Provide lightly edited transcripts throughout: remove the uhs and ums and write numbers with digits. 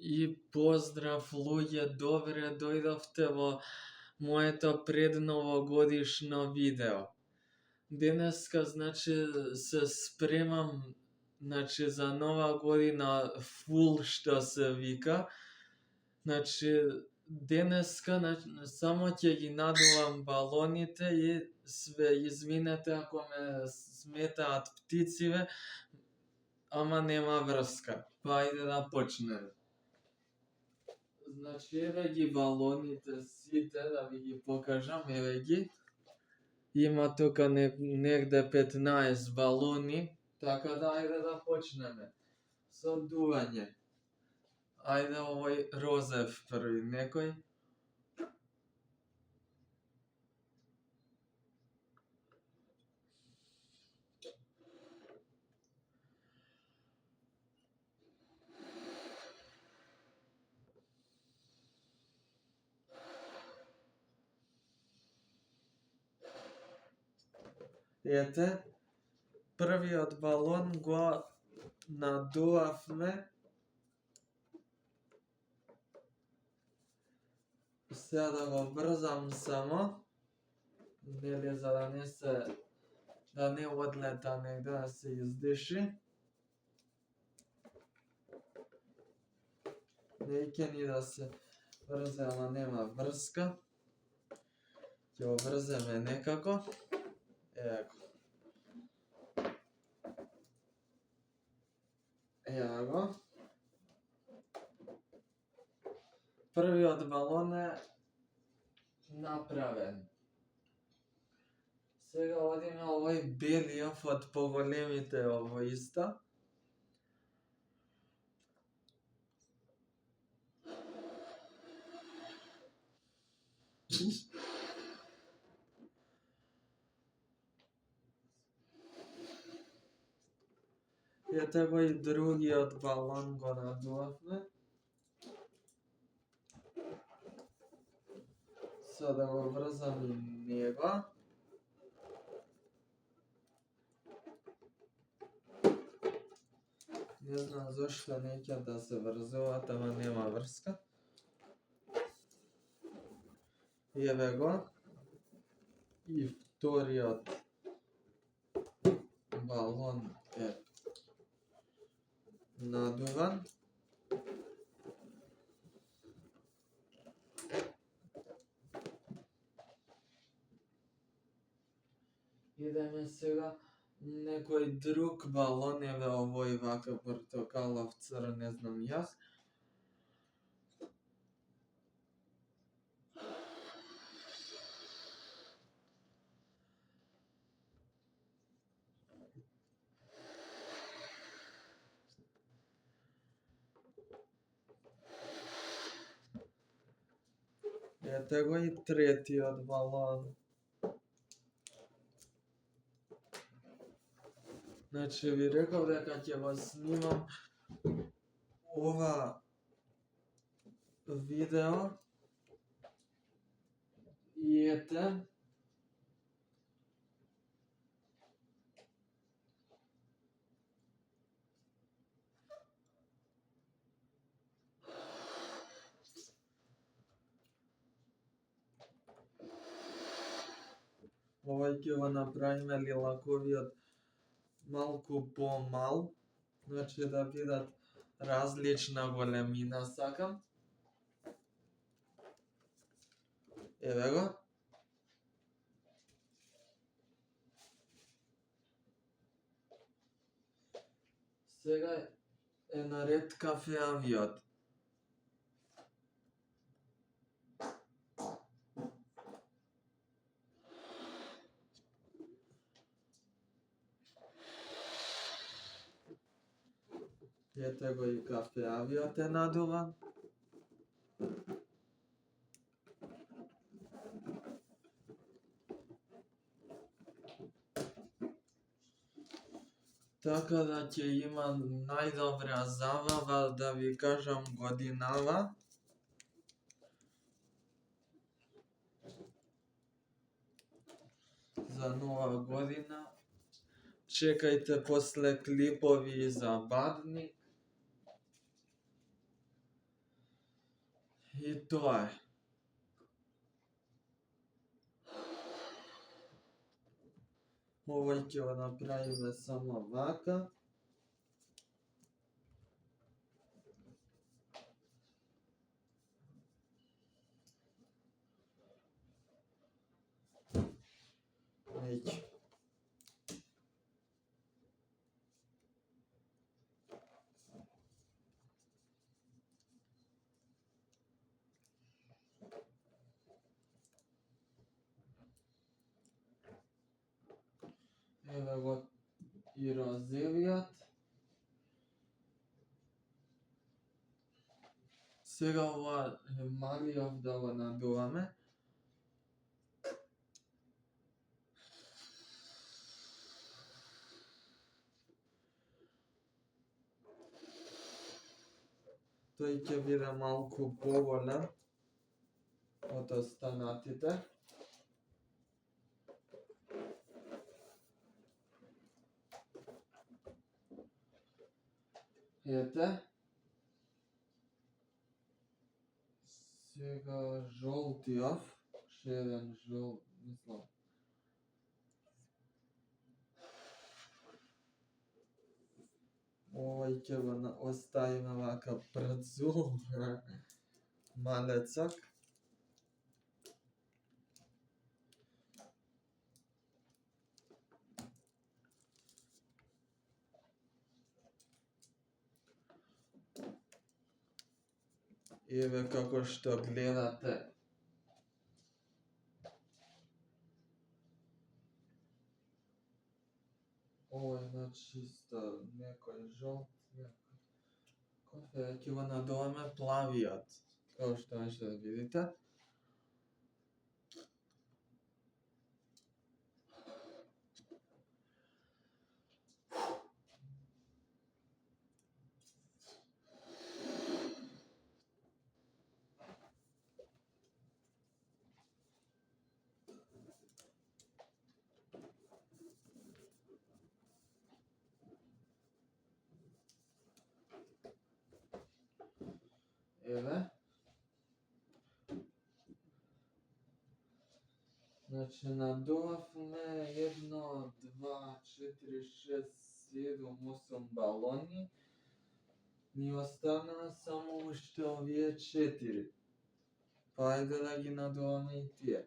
И поздрав луѓе, добре дојдовте во моето предновогодишно видео. Денеска, се спремам, за нова година фул, што се вика. Денеска, само ќе ги надувам балоните и све извинете ако ме сметаат птициве, ама нема врска. Па ајде да почнеме. Еве ги балоните сите, да ви ги покажам, еве ги. Има тука негде 15 балони, така да ајде да почнеме со дување. Ајде овој розев први, некој? Ете, првиот балон го надувавме. Сега да го врзам само, нели, за да не одлета негде, да се издиши. Не ќе ни да се врзе, ама нема врска. Ќе го врземе некако. Ево го. Ево го. Првиот балон е направен. Сега одиме овој белиот од поголемите, ово исто. Ете го и другиот балон го надувавме. Сега да го врзам и него. Не знам зошто не ќе да се врзуваат, ама нема врска. Еве го. И вториот балон е надуван. Идеме сега некој друг балон, еве овој вака портокалов црн, не знам јас. Ете го и третиот балон. Ви реков дека ќе го снимам ова видео и ете. Овој ќе го направиме лилаковиот малку помал, да бидат различна големина сакам. Еве го. Сега е наред кафеавиот. Ете го и кафеавиот е надуван. Така да ќе има најдобра забава, да ви кажам, годинава. За нова година. Чекајте после клипови за Бадник. И тоа е. Овој ќе го направиме само вака. Еќе. Еве го и розевиот. Сега ова малиов да го надуваме. Тој ќе биде малку поголем од останатите. Ете. Сега жолтиов, ше еден мислам. Овој ќе го оставиме вака прцул, малецак. Еве како што гледате. Овој значи некој жолт, кофе, ќе го надуваме плавиот, како што можете да видите. Еве. Значи надувавме 1, 2, 4, 6, 7, 8 балони. Ни останаа само уште овие 4. Па ајде да ги надуваме и тие.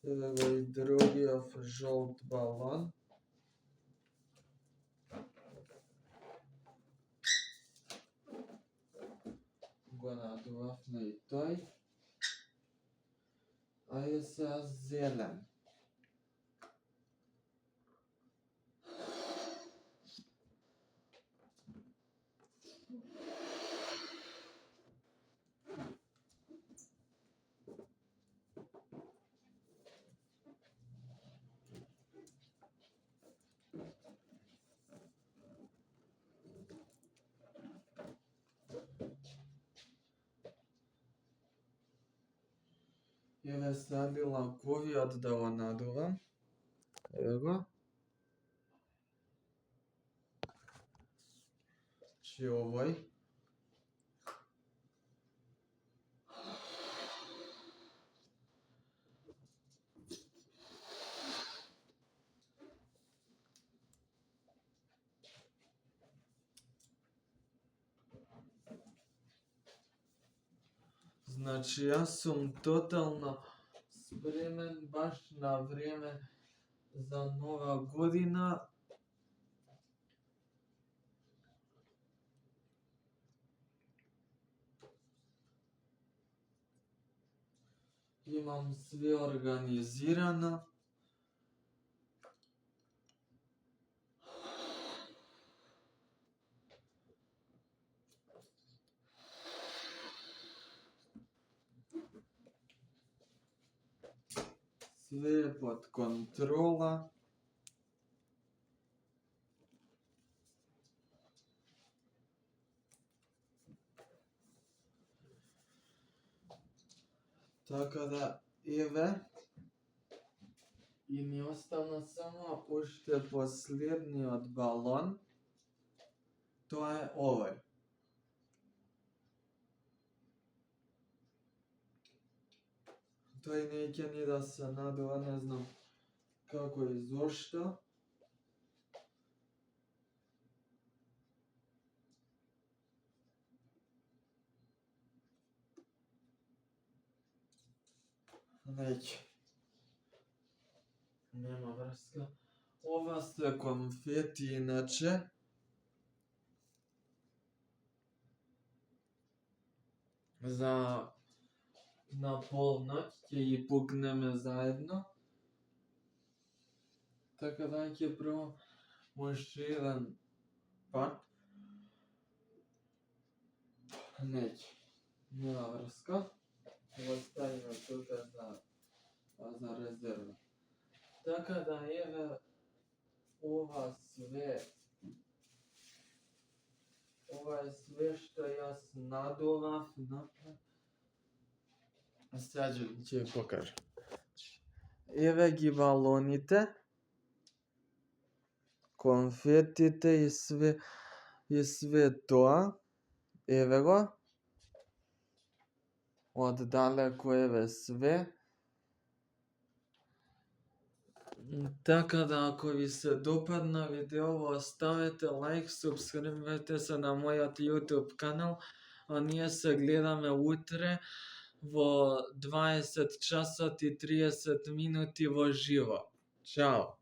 Еве го и другиот жолт балон. Го надувавме и тој. Ајде сега зелен. Еве сади лаковиот да го надувам. Еве го. Чи овој. Значи јас сум тотално спремен баш на време за нова година. Имам све организирано. Све е под контрола. Така да, еве, и ми остана само уште последниот балон. Тоа е овој. Тој неќе ни да се надува, не знам како и зошто. Неќе. Нема врска. Ова се конфети иначе. За на полноќ ќе ги пукнеме заедно. Така да ќе пробам уште еден пат. Неќе. Нема врска. Го ставиме тука за резерва. Така да еве ова е све што јас надував напред. Сега ќе ви покажам. Еве ги балоните, конфетите и све тоа. Еве го. Од далеку еве све. Така да ако ви се допадна видеово, оставете лайк, субскрибнете се на мојот YouTube канал, а ние се гледаме утре во 20 часот и 30 минути во живо. Чао!